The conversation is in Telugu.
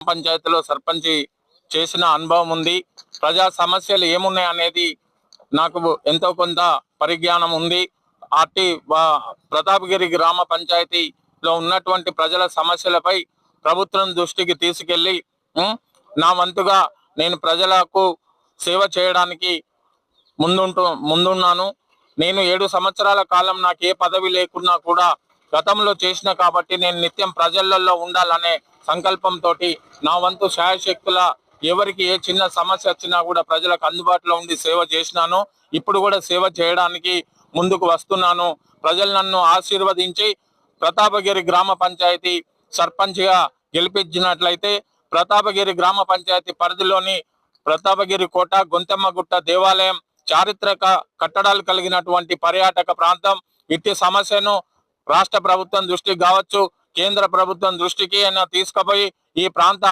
పంచాయతీలో సర్పంచి చేసిన అనుభవం ఉంది. ప్రజా సమస్యలు ఏమున్నాయి అనేది నాకు ఎంతో కొంత పరిజ్ఞానం ఉంది. అట్టి ప్రతాపగిరి గ్రామ పంచాయతీలో ఉన్నటువంటి ప్రజల సమస్యలపై ప్రభుత్వం దృష్టికి తీసుకెళ్లి నా వంతుగా నేను ప్రజలకు సేవ చేయడానికి ముందున్నాను. నేను 7 సంవత్సరాల కాలం నాకు ఏ పదవి లేకున్నా కూడా గతంలో చేసిన కాబట్టి నేను నిత్యం ప్రజలలో ఉండాలనే సంకల్పంతో నా వంతు శాయశక్తుల ఎవరికి ఏ చిన్న సమస్య వచ్చినా కూడా ప్రజలకు అందుబాటులో ఉండి సేవ చేసినాను. ఇప్పుడు కూడా సేవ చేయడానికి ముందుకు వస్తున్నాను. ప్రజలు నన్ను ఆశీర్వదించి ప్రతాపగిరి గ్రామ పంచాయతీ సర్పంచ్గా గెలిపించినట్లయితే ప్రతాపగిరి గ్రామ పంచాయతీ పరిధిలోని ప్రతాపగిరి కోట, గొంతెమ్మగుట్ట దేవాలయం, చారిత్రక కట్టడాలు కలిగినటువంటి పర్యాటక ప్రాంతం, ఇట్టి సమస్యను రాష్ట్ర ప్రభుత్వం దృష్టికి కావచ్చు, కేంద్ర ప్రభుత్వం దృష్టికి అయినా తీసుకుపోయి ఈ ప్రాంత